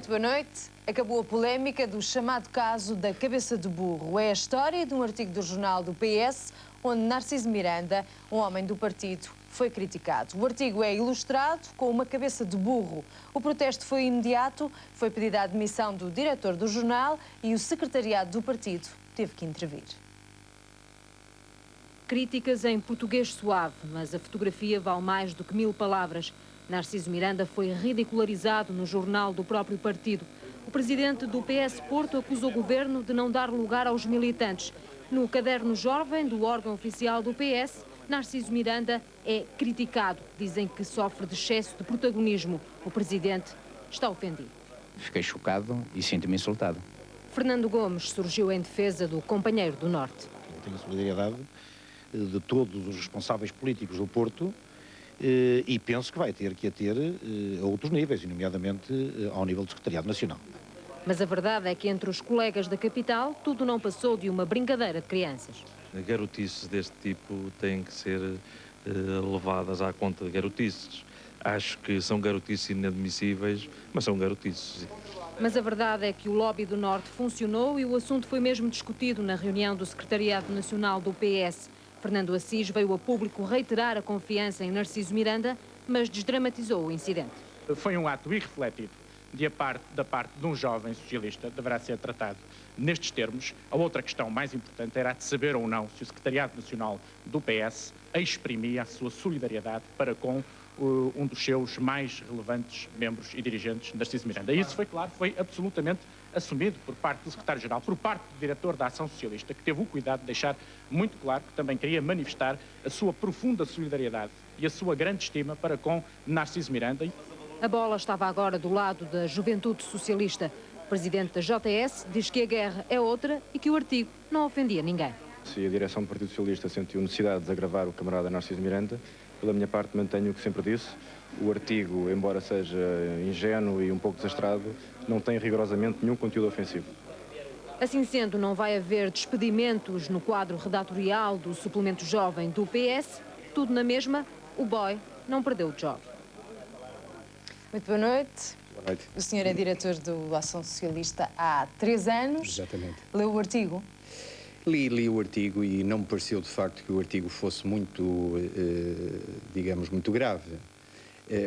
Muito boa noite. Acabou a polémica do chamado caso da cabeça de burro. É a história de um artigo do jornal do PS, onde Narciso Miranda, um homem do partido, foi criticado. O artigo é ilustrado com uma cabeça de burro. O protesto foi imediato, foi pedida a admissão do diretor do jornal e o secretariado do partido teve que intervir. Críticas em português suave, mas a fotografia vale mais do que 1000 palavras. Narciso Miranda foi ridicularizado no jornal do próprio partido. O presidente do PS Porto acusou o governo de não dar lugar aos militantes. No caderno jovem do órgão oficial do PS, Narciso Miranda é criticado. Dizem que sofre de excesso de protagonismo. O presidente está ofendido. Fiquei chocado e sinto-me insultado. Fernando Gomes surgiu em defesa do companheiro do Norte. Eu tenho a solidariedade de todos os responsáveis políticos do Porto e penso que vai ter que a ter a outros níveis, nomeadamente ao nível do Secretariado Nacional. Mas a verdade é que entre os colegas da capital, tudo não passou de uma brincadeira de crianças. Garotices deste tipo têm que ser levadas à conta de garotices. Acho que são garotices inadmissíveis, mas são garotices. Mas a verdade é que o lobby do Norte funcionou e o assunto foi mesmo discutido na reunião do Secretariado Nacional do PS. Fernando Assis veio a público reiterar a confiança em Narciso Miranda, mas desdramatizou o incidente. Foi um ato irrefletido da parte de um jovem socialista, deverá ser tratado nestes termos. A outra questão mais importante era de saber ou não se o Secretariado Nacional do PS exprimia a sua solidariedade para com um dos seus mais relevantes membros e dirigentes, Narciso Miranda. E isso foi claro, foi absolutamente assumido por parte do secretário-geral, por parte do diretor da Ação Socialista, que teve o cuidado de deixar muito claro que também queria manifestar a sua profunda solidariedade e a sua grande estima para com Narciso Miranda. A bola estava agora do lado da Juventude Socialista. O presidente da JS diz que a guerra é outra e que o artigo não ofendia ninguém. Se a direção do Partido Socialista sentiu necessidade de desagravar o camarada Narciso Miranda, pela minha parte mantenho o que sempre disse. O artigo, embora seja ingênuo e um pouco desastrado, não tem rigorosamente nenhum conteúdo ofensivo. Assim sendo, não vai haver despedimentos no quadro redatorial do suplemento jovem do PS. Tudo na mesma, o boy não perdeu o job. Muito boa noite. Boa noite. O senhor é diretor do Ação Socialista há 3 anos. Exatamente. Leu o artigo? Li o artigo e não me pareceu de facto que o artigo fosse muito, digamos, muito grave.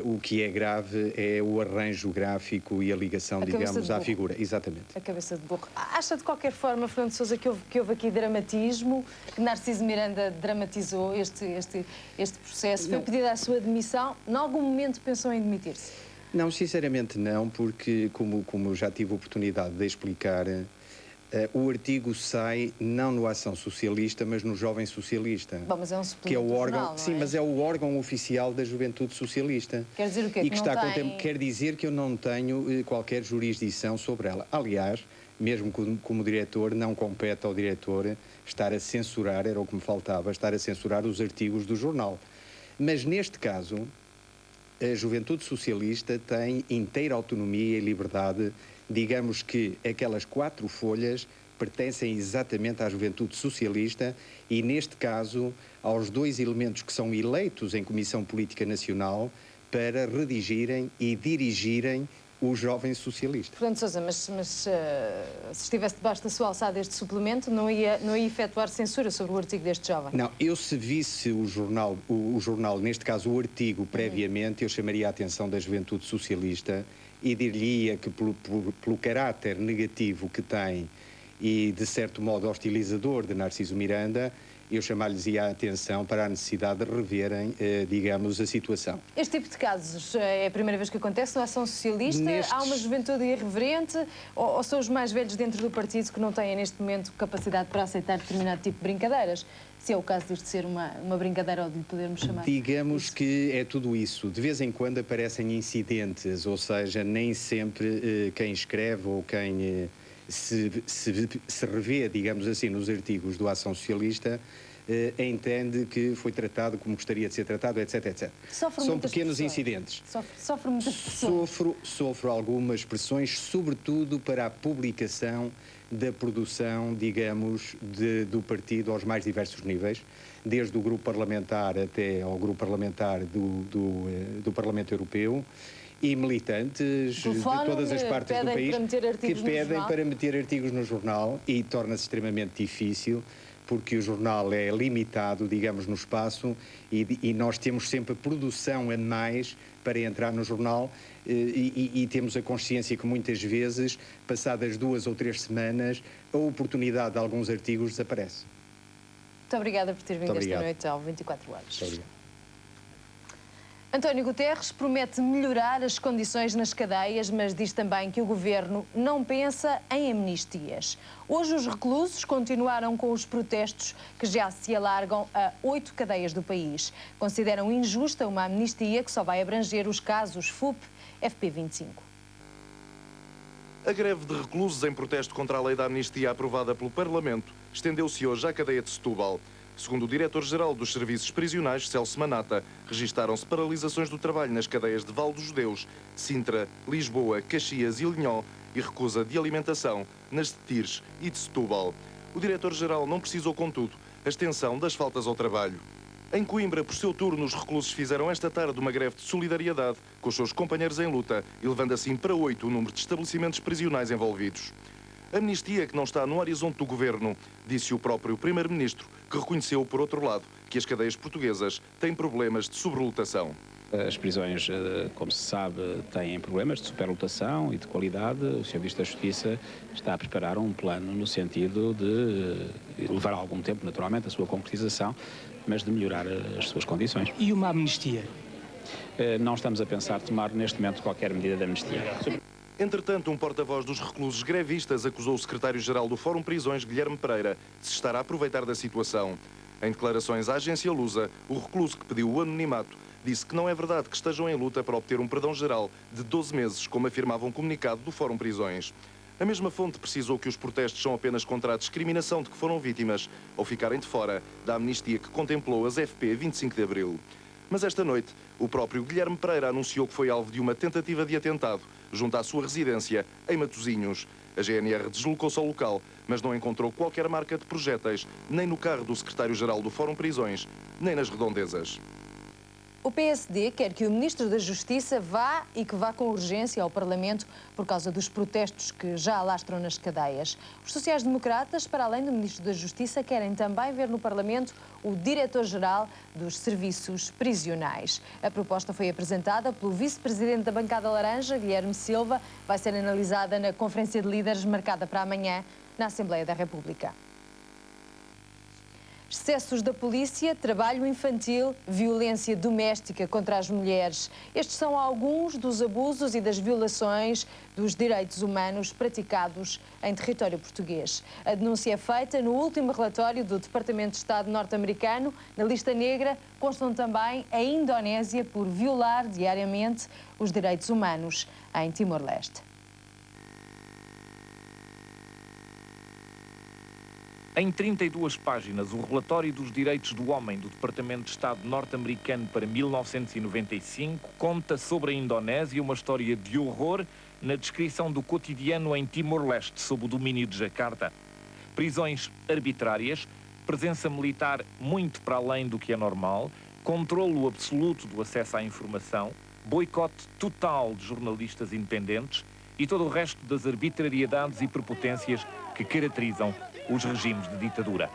O que é grave é o arranjo gráfico e a ligação, digamos, à figura. Exatamente. A cabeça de burro. Acha de qualquer forma, Fernando Sousa, que houve aqui dramatismo, que Narciso Miranda dramatizou este processo? Foi pedida a sua admissão? Em algum momento pensou em demitir-se? Não, sinceramente não, porque como já tive a oportunidade de explicar, o artigo sai não no Ação Socialista, mas no Jovem Socialista. Bom, mas é um suplemento que é o órgão, jornal, não sim, é? mas é o órgão oficial da Juventude Socialista. Quer dizer o quê? E que Que está não com tempo, quer dizer que eu não tenho qualquer jurisdição sobre ela. Aliás, mesmo como diretor, não compete ao diretor estar a censurar, era o que me faltava, estar a censurar os artigos do jornal. Mas neste caso, a Juventude Socialista tem inteira autonomia e liberdade. Digamos que aquelas 4 folhas pertencem exatamente à Juventude Socialista e, neste caso, aos 2 elementos que são eleitos em Comissão Política Nacional para redigirem e dirigirem o Jovem Socialista. Fernando Sousa, mas se estivesse debaixo da sua alçada este suplemento, não ia efetuar censura sobre o artigo deste jovem? Não, eu se visse o jornal, neste caso o artigo previamente, eu chamaria a atenção da Juventude Socialista e diria que pelo caráter negativo que tem e, de certo modo, hostilizador de Narciso Miranda, eu chamar-lhes-ia a atenção para a necessidade de reverem, digamos, a situação. Este tipo de casos é a primeira vez que acontece na Ação Socialista? Há uma juventude irreverente ou são os mais velhos dentro do partido que não têm, neste momento, capacidade para aceitar determinado tipo de brincadeiras? Se é o caso disto ser uma brincadeira ou de lhe podermos chamar. Digamos que é tudo isso. De vez em quando aparecem incidentes, ou seja, nem sempre quem escreve ou quem se revê, digamos assim, nos artigos do Ação Socialista, entende que foi tratado como gostaria de ser tratado, etc, etc. São pequenos incidentes. Sofre muitas pressões. Sofro algumas pressões, sobretudo para a publicação da produção, digamos, do partido aos mais diversos níveis, desde o grupo parlamentar até ao grupo parlamentar do Parlamento Europeu, e militantes de todas as partes do país que pedem para meter artigos no jornal, e torna-se extremamente difícil, porque o jornal é limitado, digamos, no espaço, e nós temos sempre produção a mais para entrar no jornal, e temos a consciência que muitas vezes, passadas 2 ou 3 semanas, a oportunidade de alguns artigos desaparece. Muito obrigada por ter vindo esta noite ao 24 Horas. Muito obrigado. António Guterres promete melhorar as condições nas cadeias, mas diz também que o governo não pensa em amnistias. Hoje os reclusos continuaram com os protestos que já se alargam a 8 cadeias do país. Consideram injusta uma amnistia que só vai abranger os casos FUP, FP25. A greve de reclusos em protesto contra a lei da amnistia aprovada pelo Parlamento estendeu-se hoje à cadeia de Setúbal. Segundo o diretor-geral dos Serviços Prisionais, Celso Manata, registaram-se paralisações do trabalho nas cadeias de Val dos Judeus, Sintra, Lisboa, Caxias e Linhó e recusa de alimentação nas de Tires e de Setúbal. O diretor-geral não precisou, contudo, a extensão das faltas ao trabalho. Em Coimbra, por seu turno, os reclusos fizeram esta tarde uma greve de solidariedade com os seus companheiros em luta, elevando assim para 8 o número de estabelecimentos prisionais envolvidos. Amnistia que não está no horizonte do governo, disse o próprio primeiro-ministro, que reconheceu, por outro lado, que as cadeias portuguesas têm problemas de sobrelotação. As prisões, como se sabe, têm problemas de superlotação e de qualidade. O Sr. Ministro da Justiça está a preparar um plano no sentido de levar algum tempo, naturalmente, a sua concretização, mas de melhorar as suas condições. E uma amnistia? Não estamos a pensar tomar, neste momento, qualquer medida de amnistia. Entretanto, um porta-voz dos reclusos grevistas acusou o secretário-geral do Fórum Prisões, Guilherme Pereira, de se estar a aproveitar da situação. Em declarações à agência Lusa, o recluso que pediu o anonimato disse que não é verdade que estejam em luta para obter um perdão geral de 12 meses, como afirmava um comunicado do Fórum Prisões. A mesma fonte precisou que os protestos são apenas contra a discriminação de que foram vítimas ao ficarem de fora da amnistia que contemplou as FP 25 de Abril. Mas esta noite, o próprio Guilherme Pereira anunciou que foi alvo de uma tentativa de atentado junto à sua residência, em Matosinhos. A GNR deslocou-se ao local, mas não encontrou qualquer marca de projéteis, nem no carro do secretário-geral do Fórum Prisões, nem nas redondezas. O PSD quer que o Ministro da Justiça vá e que vá com urgência ao Parlamento por causa dos protestos que já alastram nas cadeias. Os sociais-democratas, para além do Ministro da Justiça, querem também ver no Parlamento o Diretor-Geral dos Serviços Prisionais. A proposta foi apresentada pelo Vice-Presidente da Bancada Laranja, Guilherme Silva, vai ser analisada na Conferência de Líderes marcada para amanhã na Assembleia da República. Excessos da polícia, trabalho infantil, violência doméstica contra as mulheres. Estes são alguns dos abusos e das violações dos direitos humanos praticados em território português. A denúncia é feita no último relatório do Departamento de Estado norte-americano. Na lista negra constam também a Indonésia por violar diariamente os direitos humanos em Timor-Leste. Em 32 páginas, o relatório dos direitos do homem do Departamento de Estado norte-americano para 1995 conta sobre a Indonésia uma história de horror na descrição do cotidiano em Timor-Leste, sob o domínio de Jacarta. Prisões arbitrárias, presença militar muito para além do que é normal, controlo absoluto do acesso à informação, boicote total de jornalistas independentes e todo o resto das arbitrariedades e prepotências que caracterizam os regimes de ditadura.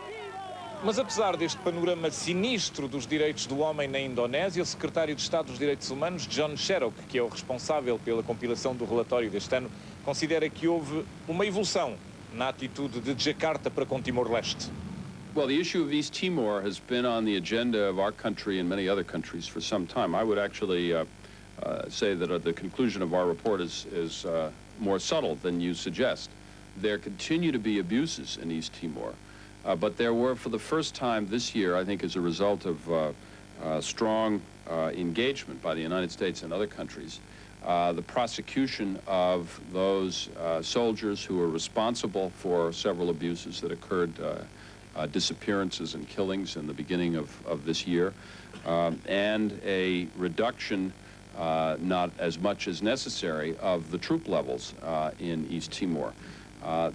Mas apesar deste panorama sinistro dos direitos do homem na Indonésia, o secretário de Estado dos Direitos Humanos, John Sherrock, que é o responsável pela compilação do relatório deste ano, considera que houve uma evolução na atitude de Jacarta para com Timor-Leste. Well, the issue of East Timor has been on the agenda of our country and many other countries for some time. I would actually say that the conclusion of our report is more subtle than you suggest. There continue to be abuses in East Timor, but there were, for the first time this year, I think as a result of strong engagement by the United States and other countries, the prosecution of those soldiers who were responsible for several abuses that occurred, disappearances and killings in the beginning of this year, and a reduction, not as much as necessary, of the troop levels in East Timor.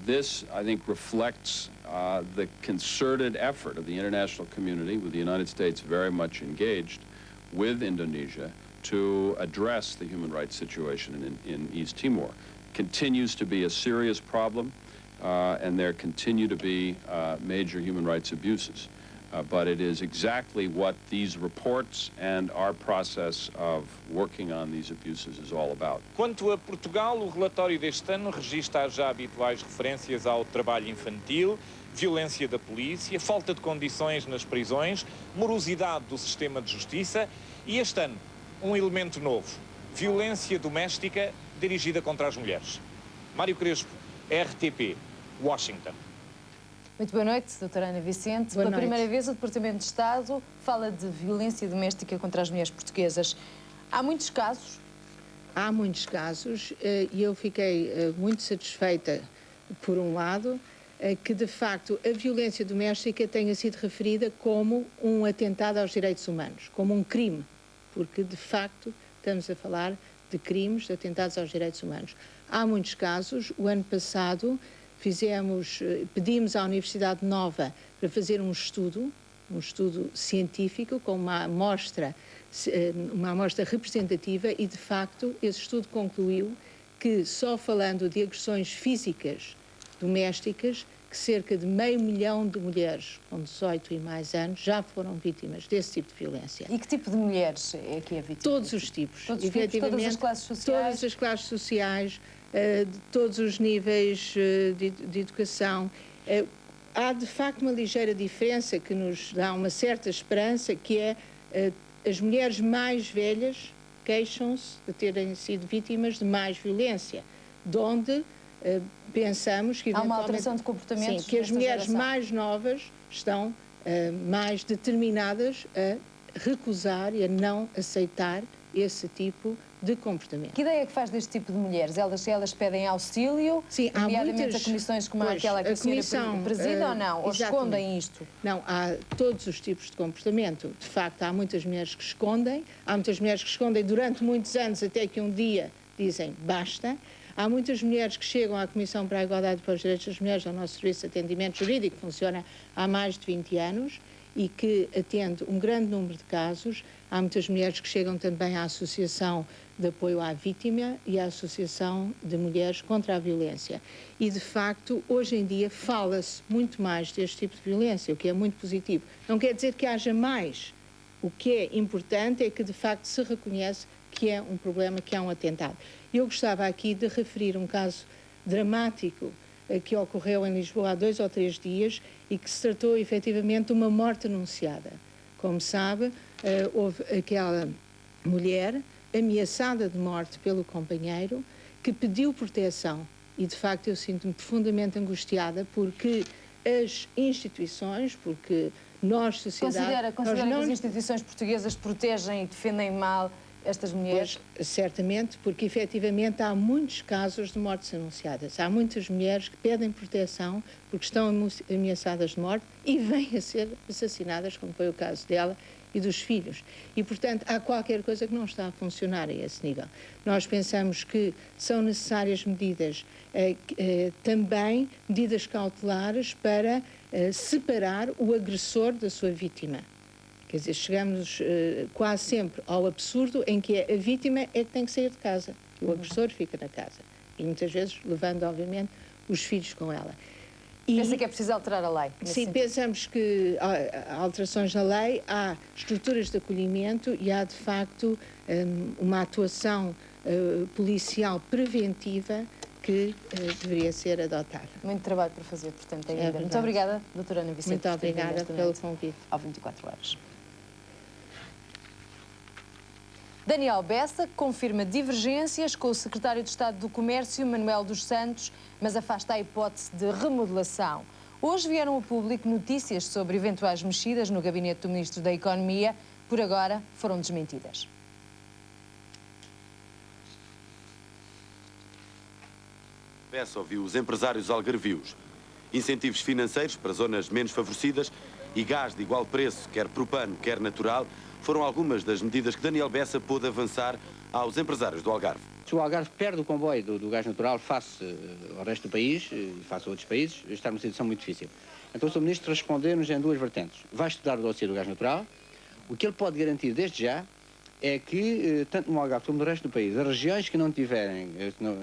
This, I think, reflects the concerted effort of the international community, with the United States very much engaged with Indonesia, to address the human rights situation in East Timor. Continues to be a serious problem, and there continue to be major human rights abuses. But it is exactly what these reports and our process of working on these abuses is all about. Quanto a Portugal, o relatório deste ano registra as já habituais referências ao trabalho infantil, violência da polícia, falta de condições nas prisões, morosidade do sistema de justiça e este ano um elemento novo, violência doméstica dirigida contra as mulheres. Mário Crespo, RTP, Washington. Muito boa noite, doutora Ana Vicente. Pela primeira vez, o Departamento de Estado fala de violência doméstica contra as mulheres portuguesas. Há muitos casos? Há muitos casos e eu fiquei muito satisfeita, por um lado, que de facto a violência doméstica tenha sido referida como um atentado aos direitos humanos, como um crime, porque de facto estamos a falar de crimes, de atentados aos direitos humanos. Há muitos casos. O ano passado pedimos à Universidade Nova para fazer um estudo científico com uma amostra representativa e, de facto, esse estudo concluiu que, só falando de agressões físicas domésticas, que cerca de 500 mil de mulheres com 18 e mais anos já foram vítimas desse tipo de violência. E que tipo de mulheres é que é vítima? Todos os tipos. Todos os tipos, todas as classes sociais? Todas as classes sociais, de todos os níveis de educação. Há, de facto, uma ligeira diferença que nos dá uma certa esperança, que é as mulheres mais velhas queixam-se de terem sido vítimas de mais violência, de onde pensamos que há uma alteração de comportamentos. Sim, que as mulheres mais novas estão mais determinadas a recusar e a não aceitar esse tipo de comportamento. Que ideia é que faz deste tipo de mulheres? Elas pedem auxílio, sim, nomeadamente a comissões como aquela que a senhora preside ou não? Ou escondem isto? Não, há todos os tipos de comportamento. De facto, há muitas mulheres que escondem, há muitas mulheres que escondem durante muitos anos até que um dia dizem basta. Há muitas mulheres que chegam à Comissão para a Igualdade e para os Direitos das Mulheres, ao nosso Serviço de Atendimento Jurídico, que funciona há mais de 20 anos e que atende um grande número de casos. Há muitas mulheres que chegam também à Associação de Apoio à Vítima e à Associação de Mulheres contra a Violência. E, de facto, hoje em dia fala-se muito mais deste tipo de violência, o que é muito positivo. Não quer dizer que haja mais. O que é importante é que, de facto, se reconhece que é um problema, que é um atentado. Eu gostava aqui de referir um caso dramático que ocorreu em Lisboa há 2 ou 3 dias e que se tratou efetivamente de uma morte anunciada. Como sabe, houve aquela mulher ameaçada de morte pelo companheiro que pediu proteção e, de facto, eu sinto-me profundamente angustiada porque as instituições, porque nós, sociedade... Considera que as instituições portuguesas protegem e defendem mal estas mulheres? Pois, certamente, porque efetivamente há muitos casos de mortes anunciadas. Há muitas mulheres que pedem proteção porque estão ameaçadas de morte e vêm a ser assassinadas, como foi o caso dela e dos filhos. E, portanto, há qualquer coisa que não está a funcionar a esse nível. Nós pensamos que são necessárias medidas, também medidas cautelares para separar o agressor da sua vítima. Quer dizer, chegamos quase sempre ao absurdo em que a vítima é que tem que sair de casa. O agressor fica na casa. E muitas vezes levando, obviamente, os filhos com ela. Pensa que é preciso alterar a lei? Sim, pensamos que há alterações na lei, há estruturas de acolhimento e há, de facto, uma atuação policial preventiva que deveria ser adotada. Muito trabalho para fazer, portanto, ainda. Muito obrigada, doutora Ana Vicente. Muito obrigada pelo convite. Ao 24 horas. Daniel Bessa confirma divergências com o secretário de Estado do Comércio, Manuel dos Santos, mas afasta a hipótese de remodelação. Hoje vieram ao público notícias sobre eventuais mexidas no gabinete do Ministro da Economia. Por agora, foram desmentidas. Bessa ouviu os empresários algarvios. Incentivos financeiros para zonas menos favorecidas e gás de igual preço, quer propano, quer natural, foram algumas das medidas que Daniel Bessa pôde avançar aos empresários do Algarve. Se o Algarve perde o comboio do gás natural face ao resto do país e face a outros países, está numa situação muito difícil. Então o Sr. Ministro respondeu-nos em 2 vertentes. Vai estudar o dossiê do gás natural. O que ele pode garantir desde já é que, tanto no Algarve como no resto do país, as regiões que não tiverem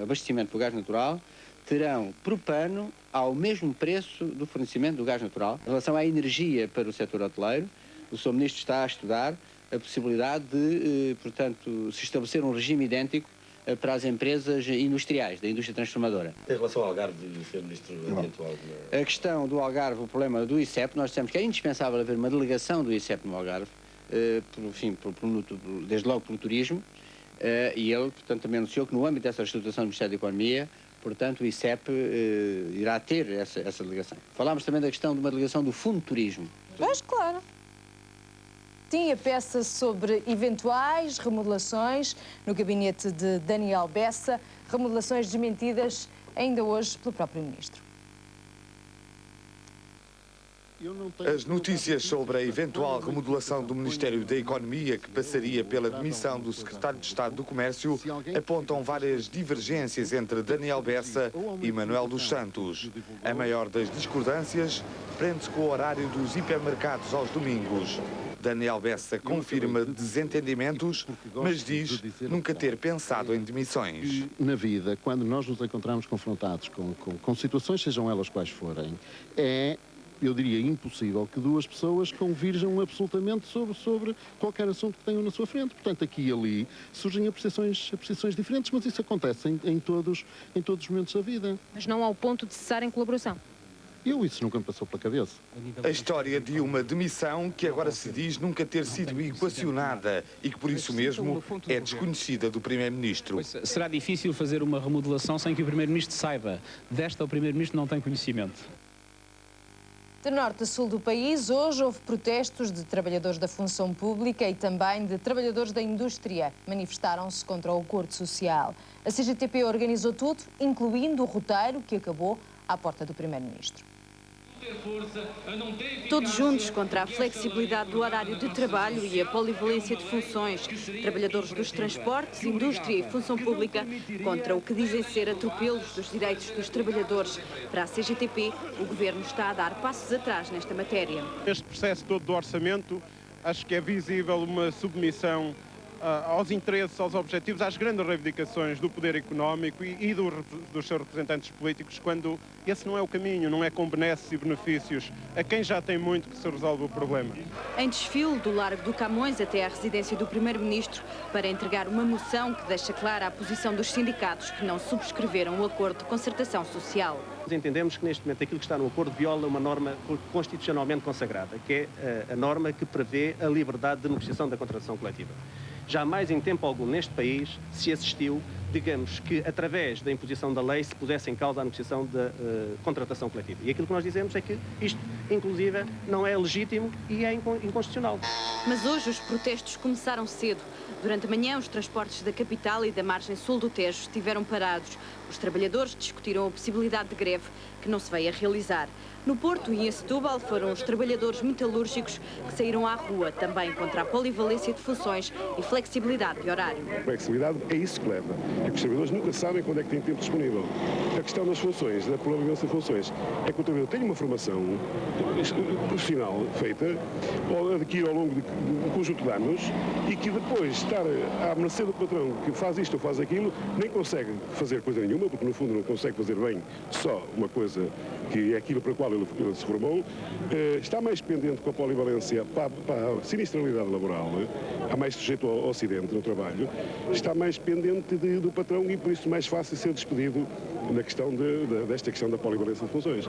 abastecimento do gás natural terão propano ao mesmo preço do fornecimento do gás natural. Em relação à energia para o setor hoteleiro, o Sr. Ministro está a estudar a possibilidade de, portanto, se estabelecer um regime idêntico para as empresas industriais, da indústria transformadora. Em relação ao Algarve, Sr. Ministro, adiantou alguma... A questão do Algarve, o problema do ICEP, nós dissemos que é indispensável haver uma delegação do ICEP no Algarve, desde logo pelo turismo, e ele, portanto, também anunciou que no âmbito dessa reestruturação do Ministério da Economia, portanto, o ICEP irá ter essa delegação. Falámos também da questão de uma delegação do Fundo de Turismo. Pois, claro. Tinha peça sobre eventuais remodelações no gabinete de Daniel Bessa, remodelações desmentidas ainda hoje pelo próprio Ministro. As notícias sobre a eventual remodelação do Ministério da Economia, que passaria pela demissão do Secretário de Estado do Comércio, apontam várias divergências entre Daniel Bessa e Manuel dos Santos. A maior das discordâncias prende-se com o horário dos hipermercados aos domingos. Daniel Bessa confirma desentendimentos, mas diz nunca ter pensado em demissões. Na vida, quando nós nos encontramos confrontados com situações, sejam elas quais forem, eu diria, impossível que duas pessoas convirjam absolutamente sobre qualquer assunto que tenham na sua frente. Portanto, aqui e ali surgem apreciações diferentes, mas isso acontece em todos os momentos da vida. Mas não ao ponto de cessar em colaboração. Isso nunca me passou pela cabeça. A história de uma demissão que agora se diz nunca ter sido equacionada e que, por isso mesmo, é desconhecida do Primeiro-Ministro. Será difícil fazer uma remodelação sem que o Primeiro-Ministro saiba. Desta, o Primeiro-Ministro não tem conhecimento. De norte a sul do país, hoje houve protestos de trabalhadores da função pública e também de trabalhadores da indústria. Manifestaram-se contra o acordo social. A CGTP organizou tudo, incluindo o roteiro que acabou à porta do Primeiro-Ministro. Todos juntos contra a flexibilidade do horário de trabalho e a polivalência de funções. Trabalhadores dos transportes, indústria e função pública contra o que dizem ser atropelos dos direitos dos trabalhadores. Para a CGTP, o Governo está a dar passos atrás nesta matéria. Neste processo todo do orçamento, acho que é visível uma submissão aos interesses, aos objetivos, às grandes reivindicações do poder económico e dos seus representantes políticos, quando esse não é o caminho, não é com benesses e benefícios a quem já tem muito que se resolve o problema. Em desfile do Largo do Camões até à residência do Primeiro-Ministro para entregar uma moção que deixa clara a posição dos sindicatos que não subscreveram o acordo de concertação social. Nós entendemos que neste momento aquilo que está no acordo viola uma norma constitucionalmente consagrada, que é a norma que prevê a liberdade de negociação da contratação coletiva. Jamais em tempo algum neste país se assistiu, digamos, que através da imposição da lei se pusesse em causa a negociação da contratação coletiva. E aquilo que nós dizemos é que isto, inclusive, não é legítimo e é inconstitucional. Mas hoje os protestos começaram cedo. Durante a manhã, os transportes da capital e da margem sul do Tejo estiveram parados. Os trabalhadores discutiram a possibilidade de greve, que não se veio a realizar. No Porto e em Setúbal foram os trabalhadores metalúrgicos que saíram à rua, também contra a polivalência de funções e flexibilidade de horário. A flexibilidade é isso que leva, é que os trabalhadores nunca sabem quando é que têm tempo disponível. A questão das funções, da polivalência de funções, é que o trabalhador tem uma formação profissional feita, ou adquire ao longo de um conjunto de anos, e que depois estar à mercê do patrão que faz isto ou faz aquilo, nem consegue fazer coisa nenhuma, porque no fundo não consegue fazer bem só uma coisa que é aquilo para a qual ele se formou, está mais pendente com a polivalência para a sinistralidade laboral, há mais sujeito ao acidente no trabalho, está mais pendente do patrão e por isso mais fácil ser despedido na questão desta questão da polivalência de funções.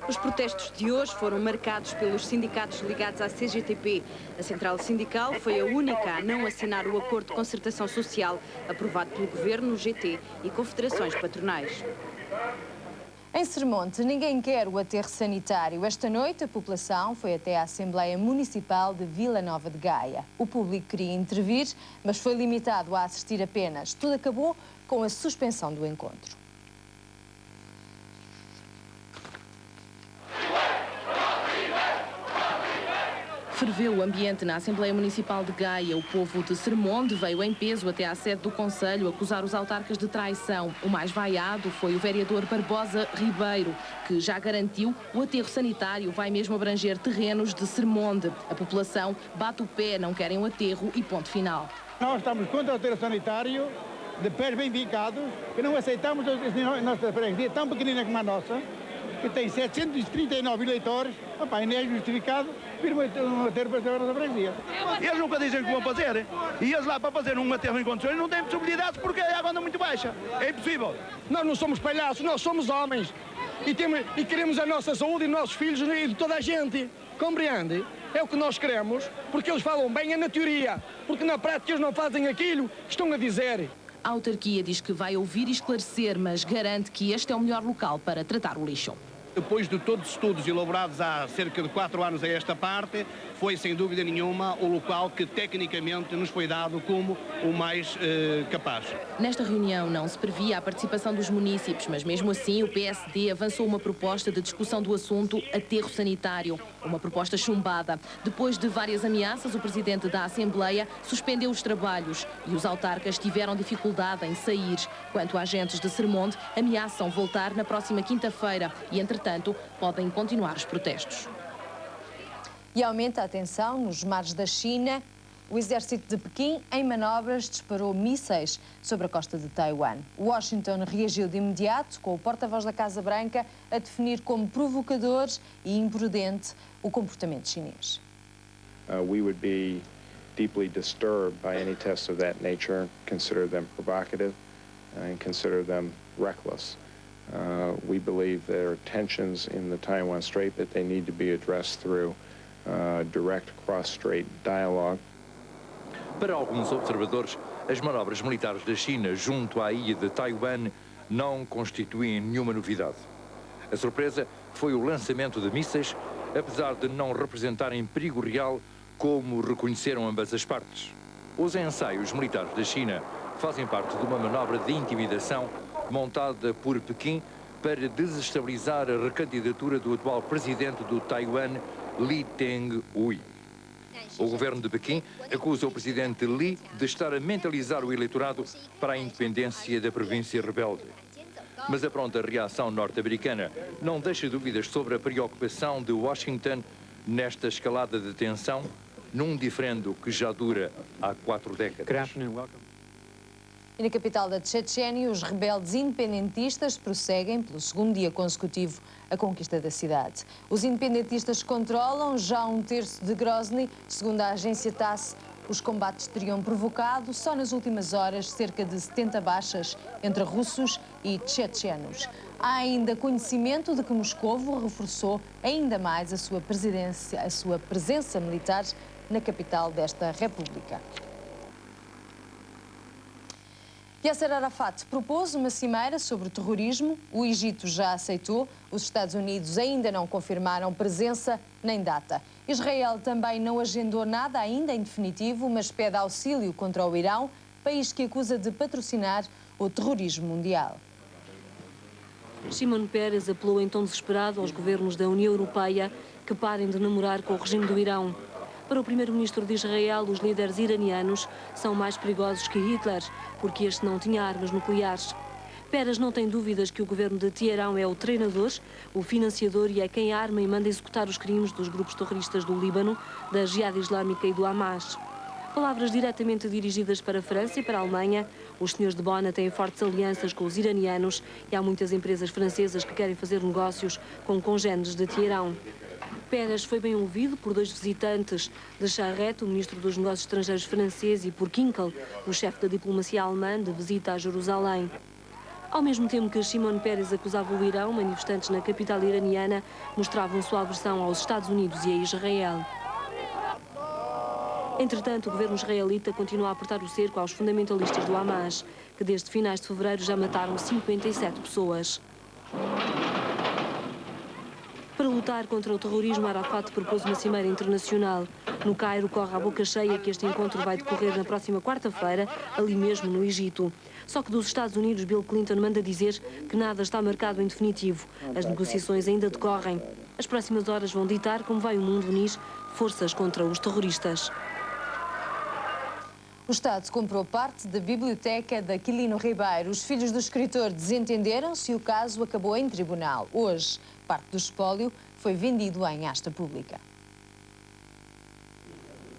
Os protestos de hoje foram marcados pelos sindicatos ligados à CGTP. A Central Sindical foi a única a não assinar o acordo de concertação social aprovado pelo Governo, GT e confederações patronais. Em Sermonte, ninguém quer o aterro sanitário. Esta noite, a população foi até à Assembleia Municipal de Vila Nova de Gaia. O público queria intervir, mas foi limitado a assistir apenas. Tudo acabou com a suspensão do encontro. Ferveu o ambiente na Assembleia Municipal de Gaia. O povo de Sermonde veio em peso até à sede do Conselho acusar os autarcas de traição. O mais vaiado foi o vereador Barbosa Ribeiro, que já garantiu o aterro sanitário vai mesmo abranger terrenos de Sermonde. A população bate o pé, não querem o aterro e ponto final. Nós estamos contra o aterro sanitário, de pés bem vincados, e não aceitamos a nossa freguesia tão pequenina como a nossa, que tem 739 eleitores, e nem é justificado vir um aterro para a nossa freguesia. Eles nunca dizem que vão fazer, e eles lá para fazer um aterro em condições não têm possibilidades porque a água anda muito baixa. É impossível. Nós não somos palhaços, nós somos homens e queremos a nossa saúde e os nossos filhos e de toda a gente. Compreende? É o que nós queremos, porque eles falam bem na teoria, porque na prática eles não fazem aquilo que estão a dizer. A autarquia diz que vai ouvir e esclarecer, mas garante que este é o melhor local para tratar o lixo. Depois de todos os estudos elaborados há cerca de 4 anos a esta parte, foi sem dúvida nenhuma o local que tecnicamente nos foi dado como o mais capaz. Nesta reunião não se previa a participação dos munícipes, mas mesmo assim o PSD avançou uma proposta de discussão do assunto aterro sanitário, uma proposta chumbada. Depois de várias ameaças, o presidente da Assembleia suspendeu os trabalhos e os autarcas tiveram dificuldade em sair. Quanto a agentes de Sermonde, ameaçam voltar na próxima quinta-feira e, entretanto, podem continuar os protestos. E aumenta a tensão nos mares da China. O exército de Pequim, em manobras, disparou mísseis sobre a costa de Taiwan. Washington reagiu de imediato, com o porta-voz da Casa Branca a definir como provocador e imprudente o comportamento chinês. We would be deeply disturbed by any tests of that nature, consider them provocative, and consider them reckless. We believe there are tensions in the Taiwan Strait that they need to be addressed through direct cross-strait dialogue. Para alguns observadores, as manobras militares da China junto à ilha de Taiwan não constituem nenhuma novidade. A surpresa foi o lançamento de mísseis, apesar de não representarem perigo real, como reconheceram ambas as partes. Os ensaios militares da China fazem parte de uma manobra de intimidação montada por Pequim para desestabilizar a recandidatura do atual presidente do Taiwan, Lee Teng-hui. O governo de Pequim acusa o presidente Lee de estar a mentalizar o eleitorado para a independência da província rebelde. Mas a pronta reação norte-americana não deixa dúvidas sobre a preocupação de Washington nesta escalada de tensão, num diferendo que já dura há 4 décadas. E na capital da Chechênia, os rebeldes independentistas prosseguem, pelo segundo dia consecutivo, a conquista da cidade. Os independentistas controlam já 1/3 de Grozny. Segundo a agência TASS, os combates teriam provocado, só nas últimas horas, cerca de 70 baixas entre russos e chechenos. Há ainda conhecimento de que Moscovo reforçou ainda mais a sua presença militar na capital desta república. Yasser Arafat propôs uma cimeira sobre o terrorismo. O Egito já aceitou. Os Estados Unidos ainda não confirmaram presença nem data. Israel também não agendou nada ainda em definitivo, mas pede auxílio contra o Irão, país que acusa de patrocinar o terrorismo mundial. Shimon Peres apelou em tom desesperado aos governos da União Europeia que parem de namorar com o regime do Irão. Para o primeiro-ministro de Israel, os líderes iranianos são mais perigosos que Hitler, porque este não tinha armas nucleares. Peres não tem dúvidas que o governo de Teherão é o treinador, o financiador e é quem arma e manda executar os crimes dos grupos terroristas do Líbano, da Jihad Islâmica e do Hamas. Palavras diretamente dirigidas para a França e para a Alemanha. Os senhores de Bona têm fortes alianças com os iranianos e há muitas empresas francesas que querem fazer negócios com congêneres de Teherão. Peres foi bem ouvido por 2 visitantes de Charette, o ministro dos Negócios Estrangeiros francês, e por Kinkel, o chefe da diplomacia alemã, de visita a Jerusalém. Ao mesmo tempo que Shimon Peres acusava o Irão, manifestantes na capital iraniana mostravam sua aversão aos Estados Unidos e a Israel. Entretanto, o governo israelita continua a apertar o cerco aos fundamentalistas do Hamas, que desde finais de fevereiro já mataram 57 pessoas. Para lutar contra o terrorismo, Arafat propôs uma cimeira internacional. No Cairo, corre a boca cheia que este encontro vai decorrer na próxima quarta-feira, ali mesmo no Egito. Só que dos Estados Unidos, Bill Clinton manda dizer que nada está marcado em definitivo. As negociações ainda decorrem. As próximas horas vão ditar como vai o mundo unir forças contra os terroristas. O Estado comprou parte da biblioteca de Aquilino Ribeiro. Os filhos do escritor desentenderam-se e o caso acabou em tribunal. Hoje, parte do espólio foi vendido em asta pública.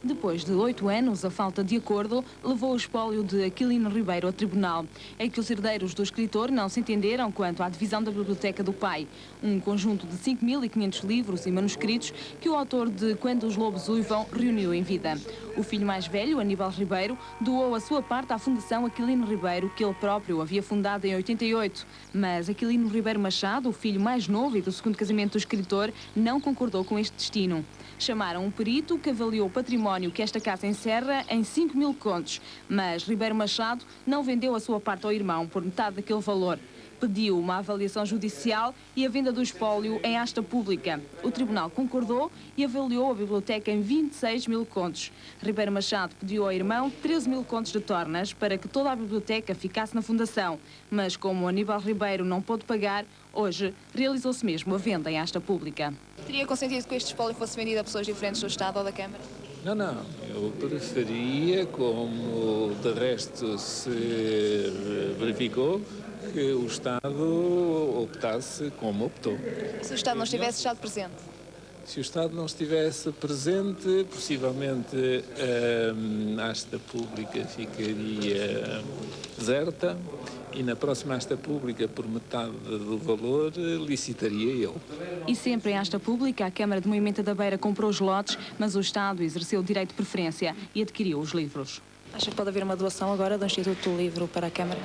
Depois de 8 anos, a falta de acordo levou o espólio de Aquilino Ribeiro ao tribunal. É que os herdeiros do escritor não se entenderam quanto à divisão da biblioteca do pai. Um conjunto de 5.500 livros e manuscritos que o autor de Quando os Lobos Uivam reuniu em vida. O filho mais velho, Aníbal Ribeiro, doou a sua parte à Fundação Aquilino Ribeiro, que ele próprio havia fundado em 88. Mas Aquilino Ribeiro Machado, o filho mais novo e do segundo casamento do escritor, não concordou com este destino. Chamaram um perito que avaliou o património que esta casa encerra em 5.000 contos, mas Ribeiro Machado não vendeu a sua parte ao irmão por metade daquele valor. Pediu uma avaliação judicial e a venda do espólio em asta pública. O tribunal concordou e avaliou a biblioteca em 26.000 contos. Ribeiro Machado pediu ao irmão 13.000 contos de tornas para que toda a biblioteca ficasse na fundação. Mas como Aníbal Ribeiro não pôde pagar, hoje realizou-se mesmo a venda em asta pública. Teria consentido que este espólio fosse vendido a pessoas diferentes do Estado ou da Câmara? Não. Eu preferia, como de resto se verificou, que o Estado optasse como optou. Se o Estado não estivesse estado presente? Se o Estado não estivesse presente, possivelmente a asta pública ficaria deserta e na próxima asta pública, por metade do valor, licitaria eu. E sempre em asta pública, a Câmara de Moimenta da Beira comprou os lotes, mas o Estado exerceu o direito de preferência e adquiriu os livros. Acha que pode haver uma doação agora do Instituto do Livro para a Câmara?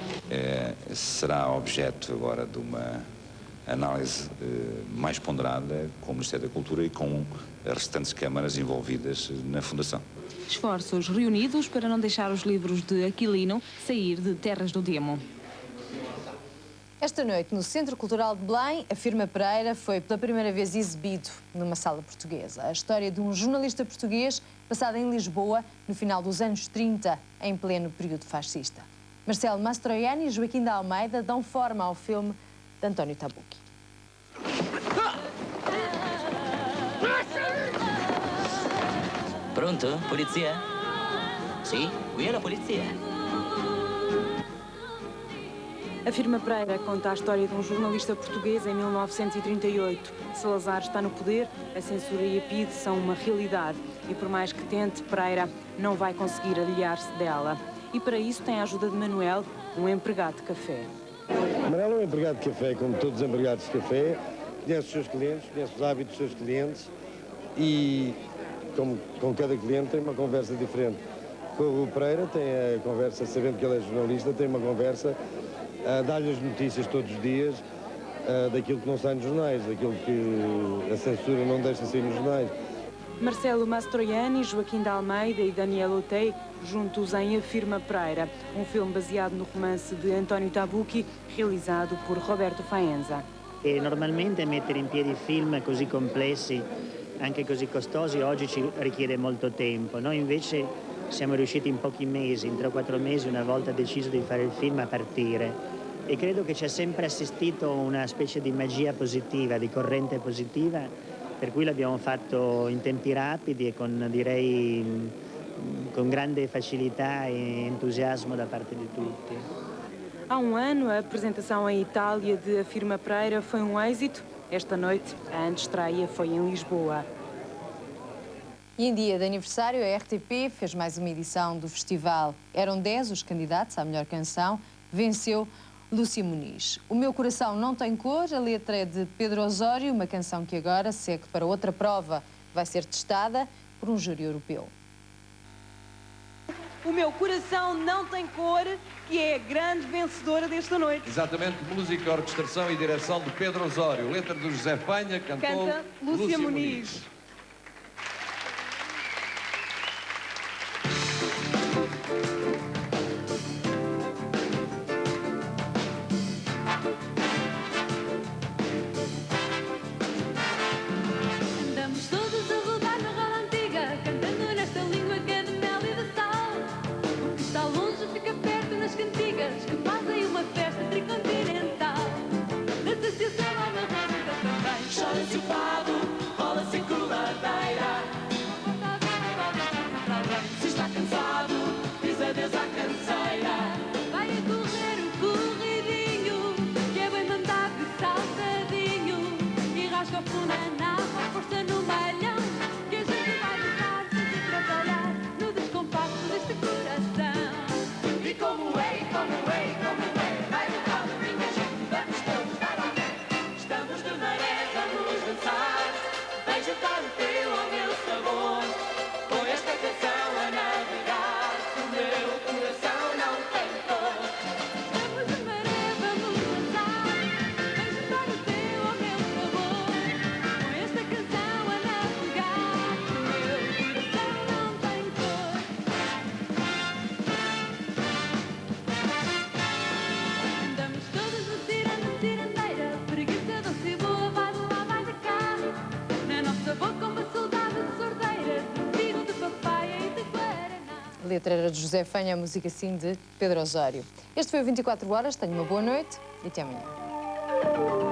Será objeto agora de uma análise mais ponderada com o Ministério da Cultura e com as restantes câmaras envolvidas na Fundação. Esforços reunidos para não deixar os livros de Aquilino sair de terras do demo. Esta noite, no Centro Cultural de Belém, a Firma Pereira foi pela primeira vez exibido numa sala portuguesa. A história de um jornalista português passado em Lisboa no final dos anos 30, em pleno período fascista. Marcelo Mastroianni e Joaquim de Almeida dão forma ao filme de António Tabucchi. Pronto, polizia? Sì, qui è la polizia. A Firma Pereira conta a história de um jornalista português em 1938. Salazar está no poder, a censura e a PIDE são uma realidade. E por mais que tente, Pereira não vai conseguir aliar-se dela. E para isso tem a ajuda de Manuel, um empregado de café. Manuel é um empregado de café, como todos os empregados de café. Conhece os seus clientes, conhece os hábitos dos seus clientes e, como com cada cliente, tem uma conversa diferente. Com o Pereira tem a conversa, sabendo que ele é jornalista, tem uma conversa a dar-lhe as notícias todos os dias daquilo que não sai nos jornais, daquilo que a censura não deixa sair nos jornais. Marcelo Mastroianni, Joaquim de Almeida e Daniel Otey, juntos em A Firma Pereira, um filme baseado no romance de António Tabucchi, realizado por Roberto Faenza. E normalmente mettere in piedi film così complessi, anche così costosi, oggi ci richiede molto tempo. Noi invece siamo riusciti in pochi mesi, in 3 o 4 mesi, una volta deciso di fare il film, a partire. E credo che ci ha sempre assistito una specie di magia positiva, di corrente positiva, per cui l'abbiamo fatto in tempi rapidi e con, direi, con grande facilità e entusiasmo da parte di tutti. Há um ano, a apresentação em Itália de A Firma Pereira foi um êxito. Esta noite, a antestreia foi em Lisboa. E em dia de aniversário, a RTP fez mais uma edição do festival. Eram 10 os candidatos à melhor canção. Venceu Lúcia Muniz. O Meu Coração Não Tem Cor, a letra é de Pedro Osório, uma canção que agora segue para outra prova. Vai ser testada por um júri europeu. O Meu Coração Não Tem Cor, que é a grande vencedora desta noite. Exatamente, música, orquestração e direção de Pedro Osório. Letra do José Fanha, canta Lúcia Muniz. Andamos todos a rodar na roda antiga, cantando nesta língua que é de mel e de sal. O que está longe fica perto nas cantigas, que fazem uma festa tricontinental. Na associação há uma roda também. Chora-se o fado, rola-se o letra era de José Fanha, a música sim de Pedro Osório. Este foi o 24 Horas, tenha uma boa noite e até amanhã.